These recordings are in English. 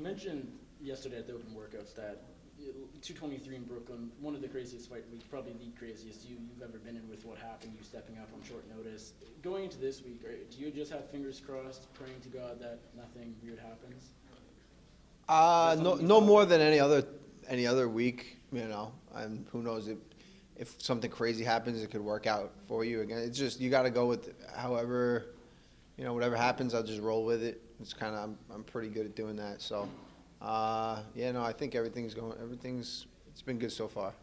mentioned yesterday at the open workouts that 223 in Brooklyn, one of the craziest fight weeks, probably the craziest you've ever been in with what happened, you stepping up on short notice. Going into this week, do you just have fingers crossed, praying to God that nothing weird happens? No more than any other week, you know. And who knows if something crazy happens, it could work out for you. Again, it's just you got to go with however, you know, whatever happens. I'll just roll with it. It's kind of I'm pretty good at doing that. So, yeah, no, I think it's been good so far.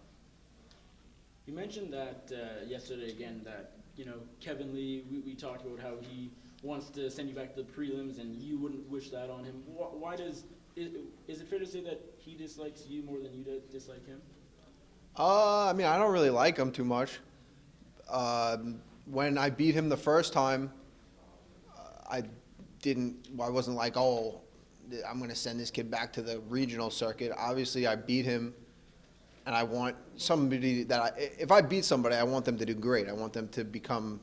You mentioned that yesterday again that Kevin Lee. We talked about how he wants to send you back to the prelims, and you wouldn't wish that on him. Why is it fair to say that he dislikes you more than you dislike him? I mean, I don't really like him too much. When I beat him the first time, I wasn't like, oh, I'm going to send this kid back to the regional circuit. Obviously, I beat him, and I want somebody if I beat somebody, I want them to do great. I want them to become,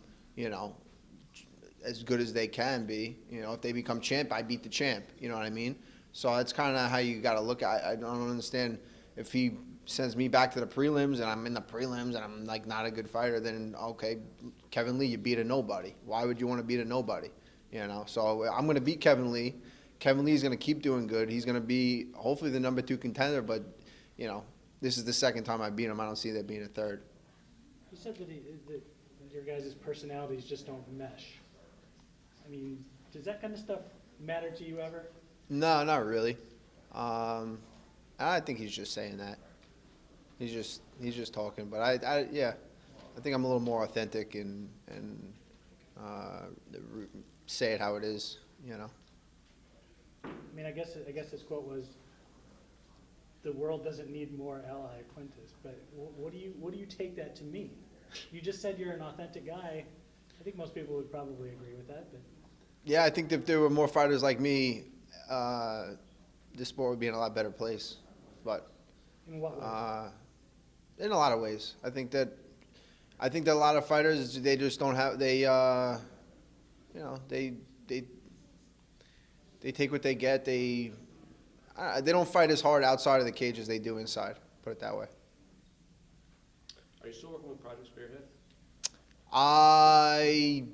as good as they can be. If they become champ, I beat the champ. You know what I mean? So that's kind of how you got to look at it. I don't understand if he sends me back to the prelims and I'm in the prelims and I'm like not a good fighter, then okay, Kevin Lee, you beat a nobody. Why would you want to beat a nobody? So I'm going to beat Kevin Lee. Kevin Lee is going to keep doing good. He's going to be hopefully the number 2 contender, but this is the second time I beat him. I don't see there being a third. You said that your guys' personalities just don't mesh. I mean, does that kind of stuff matter to you ever? No, not really. I think he's just saying that. He's just talking. But I think I'm a little more authentic and say it how it is. I mean, I guess his quote was, "The world doesn't need more Iaquintas." But what do you take that to mean? You just said you're an authentic guy. I think most people would probably agree with that. But yeah, I think if there were more fighters like me, this sport would be in a lot better place. But in what way? In a lot of ways, I think that a lot of fighters, they just don't have they take what they get. They don't fight as hard outside of the cage as they do inside. Put it that way. Are you still working with Project Spearhead? I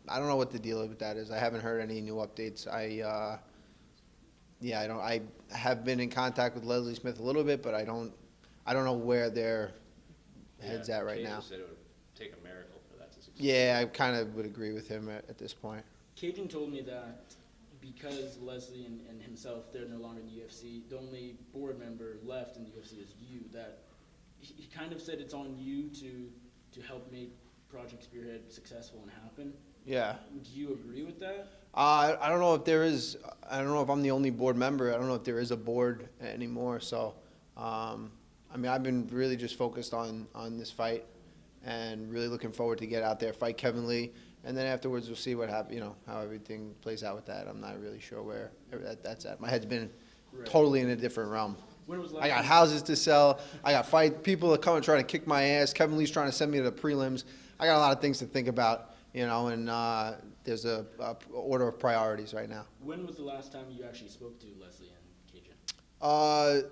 don't know what the deal with that is. I haven't heard any new updates. I have been in contact with Leslie Smith a little bit, but I don't know where their head's at right now. Said it would take a miracle for that to succeed. Yeah, I kind of would agree with him at this point. Cajun told me that because Leslie and himself, they're no longer in the UFC, the only board member left in the UFC is you, that he kind of said it's on you to help make Project Spearhead successful and happen. Yeah. Do you agree with that? I don't know if there is. I don't know if I'm the only board member. I don't know if there is a board anymore. So, I mean, I've been really just focused on this fight, and really looking forward to get out there, fight Kevin Lee, and then afterwards we'll see what happens. How everything plays out with that. I'm not really sure where that's at. My head's been totally in a different realm. When was I got houses to sell. I got people that come and try to kick my ass. Kevin Lee's trying to send me to the prelims. I got a lot of things to think about, and there's a order of priorities right now. When was the last time you actually spoke to Leslie and Cajun?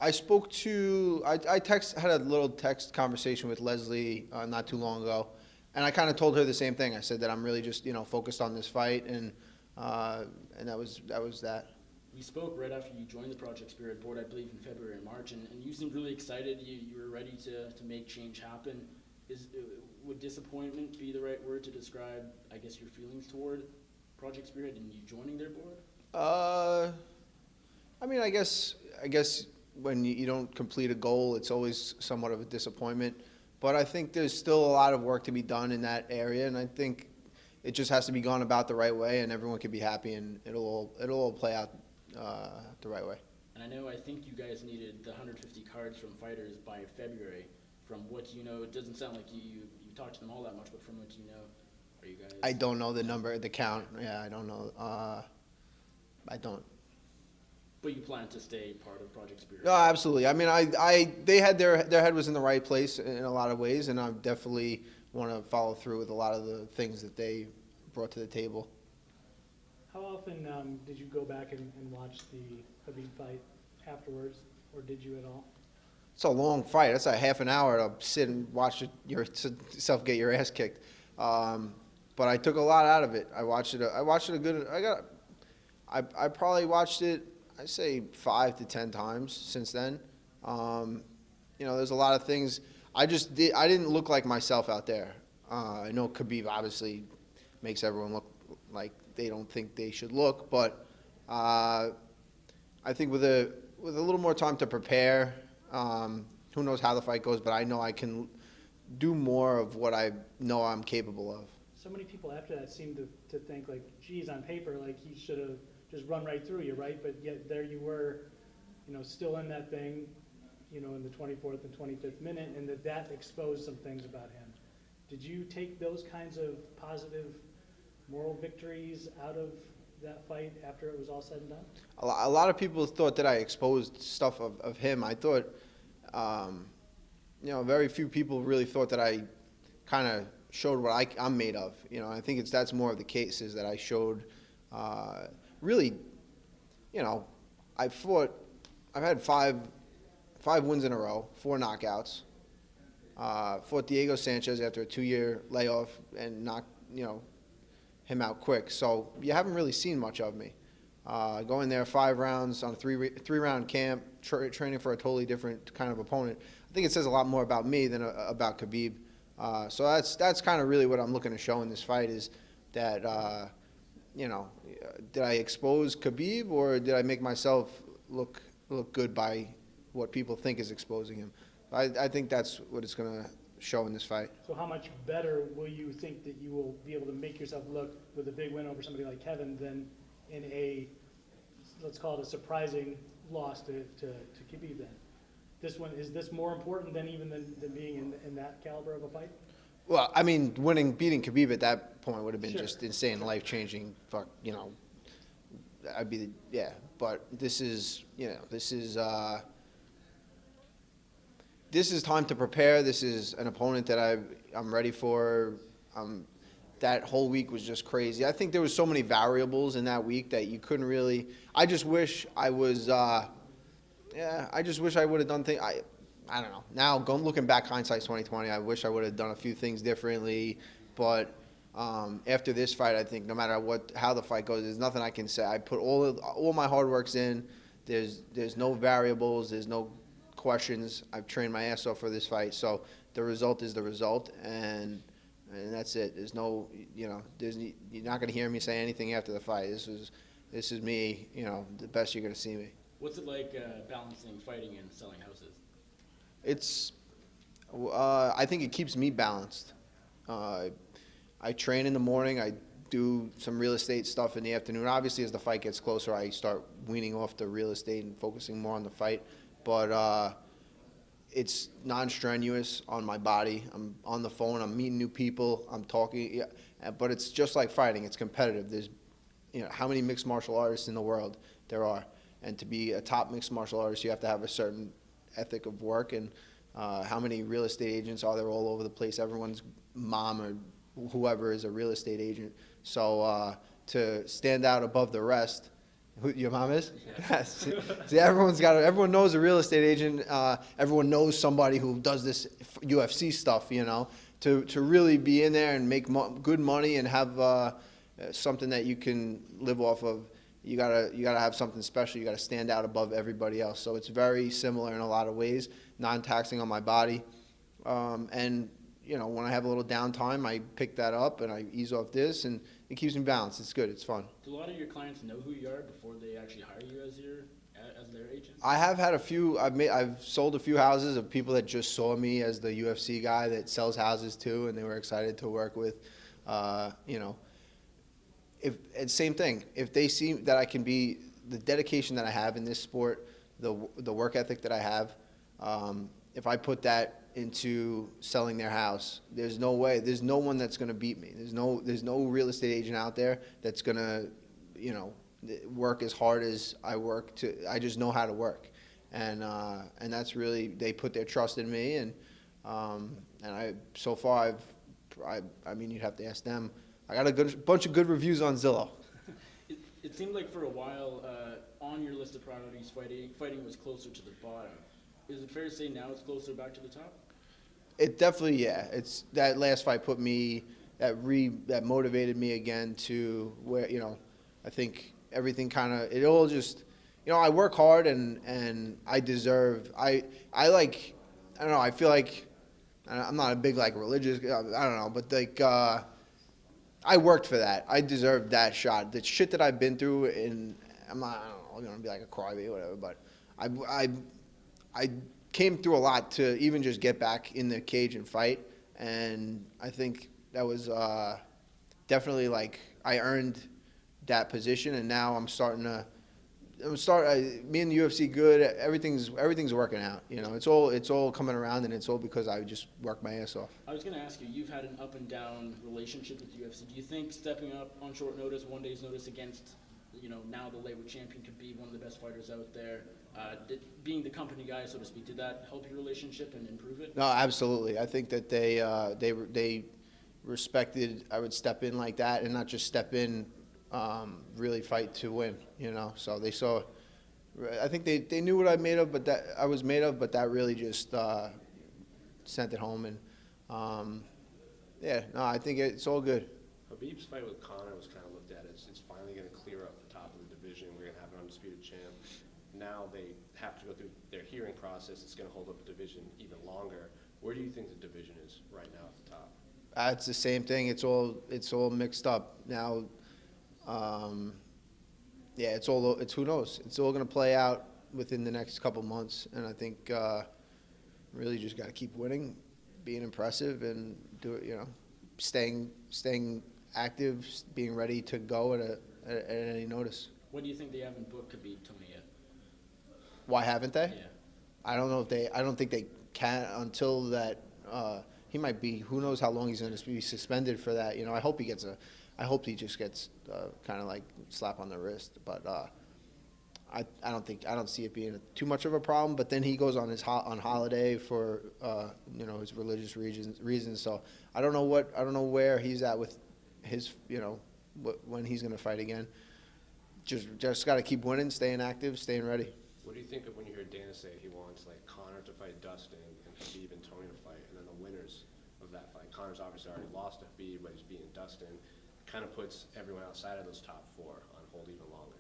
I spoke to, I had a little text conversation with Leslie not too long ago, and I kind of told her the same thing. I said that I'm really just, focused on this fight, and that was that. We spoke right after you joined the Project Spirit board, I believe in February and March, and you seemed really excited. You were ready to make change happen. Would disappointment be the right word to describe, I guess, your feelings toward Project Spirit and you joining their board? I mean, I guess when you don't complete a goal, it's always somewhat of a disappointment. But I think there's still a lot of work to be done in that area, and I think it just has to be gone about the right way, and everyone can be happy, and it'll all play out the right way. And I think you guys needed the 150 cards from fighters by February. From what you know, it doesn't sound like you talked to them all that much, but from what you know, are you guys? I don't know the number, the count. Yeah, I don't know. I don't. But you plan to stay part of Project Spirit? No, absolutely. I mean, they had their head was in the right place in a lot of ways, and I definitely want to follow through with a lot of the things that they brought to the table. How often did you go back and watch the Khabib fight afterwards, or did you at all? It's a long fight. That's a half an hour to sit and watch yourself get your ass kicked. But I took a lot out of it. I watched it. I probably watched it, I'd say 5 to 10 times since then. There's a lot of things. I didn't look like myself out there. I know Khabib obviously makes everyone look like they don't think they should look, but I think with a little more time to prepare, who knows how the fight goes, but I know I can do more of what I know I'm capable of. So many people after that seem to think like, geez, on paper, like he should have just run right through you, right? But yet there you were, still in that thing, in the 24th and 25th minute, and that exposed some things about him. Did you take those kinds of positive moral victories out of that fight after it was all said and done? A lot of people thought that I exposed stuff of him. I thought, very few people really thought that I kind of showed what I'm made of. I think that's more of the case is that I showed, really, I've had five wins in a row, 4 knockouts. Fought Diego Sanchez after a 2-year layoff and knocked, him out quick. So you haven't really seen much of me. Going there 5 rounds on a 3-round camp, training for a totally different kind of opponent. I think it says a lot more about me than about Khabib. So that's kind of really what I'm looking to show in this fight is that, did I expose Khabib or did I make myself look good by what people think is exposing him? I think that's what it's going to show in this fight. So how much better will you think that you will be able to make yourself look with a big win over somebody like Kevin than in a, let's call it a surprising loss to Khabib then? Is this more important than being in that caliber of a fight? Well, I mean, beating Khabib at that point would have been just insane, life-changing. I'd be but this is time to prepare. This is an opponent that I'm ready for. That whole week was just crazy. I think there was so many variables in that week that you couldn't really. I just wish I was. I just wish I would have done things. I don't know. Now, looking back, hindsight's 2020. I wish I would have done a few things differently. But after this fight, I think no matter how the fight goes, there's nothing I can say. I put all my hard works in. There's no variables. There's no questions. I've trained my ass off for this fight. So the result is the result, and that's it. There's no, you're not going to hear me say anything after the fight. This is me. The best you're going to see me. What's it like balancing fighting and selling houses? I think it keeps me balanced. I train in the morning. I do some real estate stuff in the afternoon. Obviously, as the fight gets closer, I start weaning off the real estate and focusing more on the fight. But it's non-strenuous on my body. I'm on the phone. I'm meeting new people. I'm talking. Yeah, but it's just like fighting. It's competitive. There's, how many mixed martial artists in the world there are, and to be a top mixed martial artist, you have to have a certain ethic of work. And how many real estate agents are there all over the place? Everyone's mom or whoever is a real estate agent. So to stand out above the rest. Who your mom is? Yes. See, everyone knows a real estate agent. Everyone knows somebody who does this UFC stuff. To really be in there and make good money and have something that you can live off of. You gotta have something special. You gotta stand out above everybody else. So it's very similar in a lot of ways, non-taxing on my body, and when I have a little downtime, I pick that up and I ease off this, and it keeps me balanced. It's good. It's fun. Do a lot of your clients know who you are before they actually hire you as their agent? I have had a few. I've sold a few houses of people that just saw me as the UFC guy that sells houses too, and they were excited to work with. Same thing. If they see that I can be the dedication that I have in this sport, the work ethic that I have, if I put that into selling their house, there's no way. There's no one that's going to beat me. There's no real estate agent out there that's going to, work as hard as I work. I just know how to work, and that's really, they put their trust in me, and so far I mean, you'd have to ask them. I got a bunch of good reviews on Zillow. it seemed like for a while on your list of priorities, fighting was closer to the bottom. Is it fair to say now it's closer back to the top? It definitely, yeah. It's that last fight put me that motivated me again to where, I think everything kind of it all just, I work hard and I deserve I don't know, I feel like I'm not a big like religious, I don't know, but like I worked for that. I deserved that shot. The shit that I've been through, and I don't know, I'm gonna be like a crybaby or whatever, but I came through a lot to even just get back in the cage and fight, and I think that was definitely like I earned that position, and now I'm starting to. Me and the UFC good. Everything's working out. It's all coming around, and it's all because I just worked my ass off. I was going to ask you, you've had an up and down relationship with the UFC. Do you think stepping up on short notice, 1 day's notice against, now the lightweight champion could be one of the best fighters out there, being the company guy, so to speak, did that help your relationship and improve it? No, absolutely. I think that they respected I would step in like that, and not just step in. Really fight to win, So they saw. I think they knew what I was made of, but that really just sent it home. And I think it's all good. Khabib's fight with Conor was kind of looked at as it's finally going to clear up the top of the division. We're going to have an undisputed champ. Now they have to go through their hearing process. It's going to hold up the division even longer. Where do you think the division is right now at the top? It's the same thing. It's all mixed up now. It's who knows. It's all going to play out within the next couple months, and I think really just got to keep winning, being impressive, and do it. Staying active, being ready to go at any notice. What do you think they haven't booked Khabib Tony yet? Why haven't they? Yeah. I don't know if I don't think they can until that. He might be. Who knows how long he's going to be suspended for that? I hope he gets I hope he just gets kind of like slap on the wrist, but I don't see it being too much of a problem. But then he goes on on holiday for his religious reasons. So I don't know where he's at with his when he's going to fight again. Just got to keep winning, staying active, staying ready. What do you think of when you hear Dana say he wants like Conor to fight Dustin and Khabib and Tony to fight, and then the winners of that fight? Conor's obviously already lost to Khabib, but he's beating Dustin. Kind of puts everyone outside of those top four on hold even longer.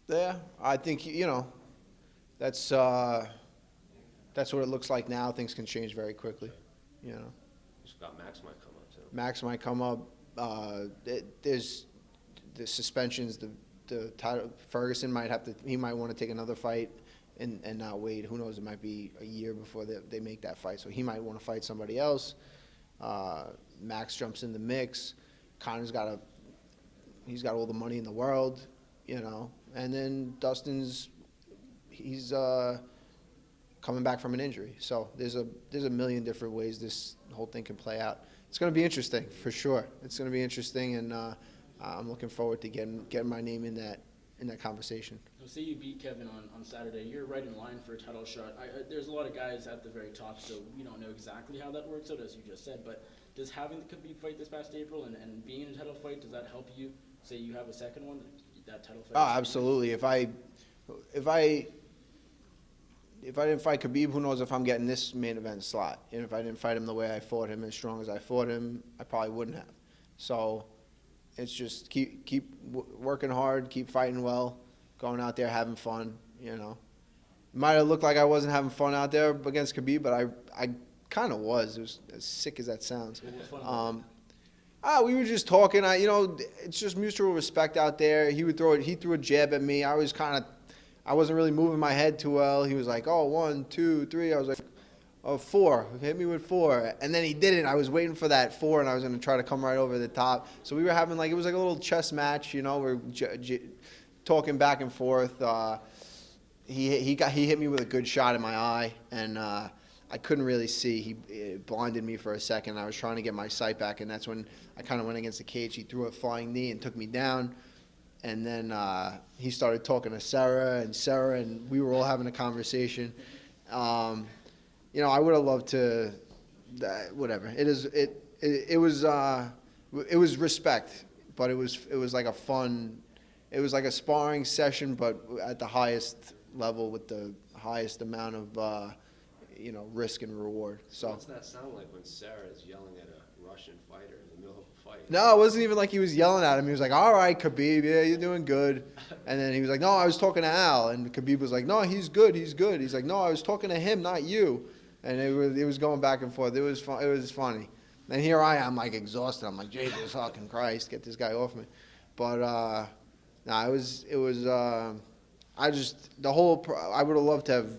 Yeah, I think that's what it looks like now. Things can change very quickly. Just got Max might come up too. Max might come up. There's the suspensions. The title. Ferguson might have to. He might want to take another fight and not wait. Who knows? It might be a year before they make that fight. So he might want to fight somebody else. Max jumps in the mix. Conor's he's got all the money in the world, and then Dustin's he's coming back from an injury. So there's a million different ways this whole thing can play out. It's going to be interesting for sure. It's going to be interesting, and I'm looking forward to getting my name in that conversation. So say you beat Kevin on Saturday, you're right in line for a title shot. There's a lot of guys at the very top, so we don't know exactly how that works out, as you just said, but does having the Khabib fight this past April and being in a title fight, does that help you? Say you have a second one, that title fight? Oh, absolutely. If I didn't fight Khabib, who knows if I'm getting this main event slot? And if I didn't fight him the way I fought him, as strong as I fought him, I probably wouldn't have. So it's just keep working hard, keep fighting well, going out there having fun. It might have looked like I wasn't having fun out there against Khabib, but I kind of was. It was as sick as that sounds. What was fun about it? We were just talking. It's just mutual respect out there. He threw a jab at me. I wasn't really moving my head too well. He was like, "Oh, 1, 2, 3." I was like, "Oh, 4. Hit me with 4." And then he didn't. I was waiting for that 4, and I was going to try to come right over the top. So we were having it was like a little chess match. We're talking back and forth. He hit me with a good shot in my eye, and I couldn't really see. He blinded me for a second. I was trying to get my sight back, and that's when I kind of went against the cage. He threw a flying knee and took me down. And then he started talking to Sarah, and we were all having a conversation. I would have loved to, whatever. It was respect, but it was like a fun it was like a sparring session, but at the highest level with the highest amount of, risk and reward. So. What's that sound like when Sarah is yelling at a Russian fighter in the middle of a fight? No, it wasn't even like he was yelling at him. He was like, all right, Khabib, yeah, you're doing good. And then he was like, no, I was talking to Al. And Khabib was like, no, he's good, he's good. He's like, no, I was talking to him, not you. And it was going back and forth. It was fun. It was funny. And here I am, like, exhausted. I'm like, Jesus fucking Christ, get this guy off me. But, I would have loved to have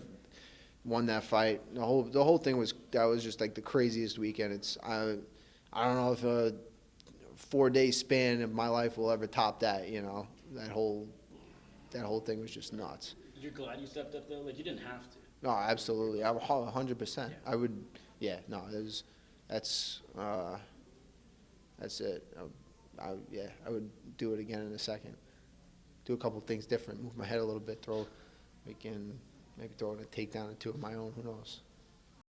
won that fight. The whole thing was just like the craziest weekend. I don't know if a 4-day span of my life will ever top that. That whole thing was just nuts. You're glad you stepped up though. Like you didn't have to. No, absolutely. I 100%. I would. Yeah. No. That's it. I would do it again in a second. Do a couple things different. Move my head a little bit. Maybe throw in a takedown or two of my own. Who knows?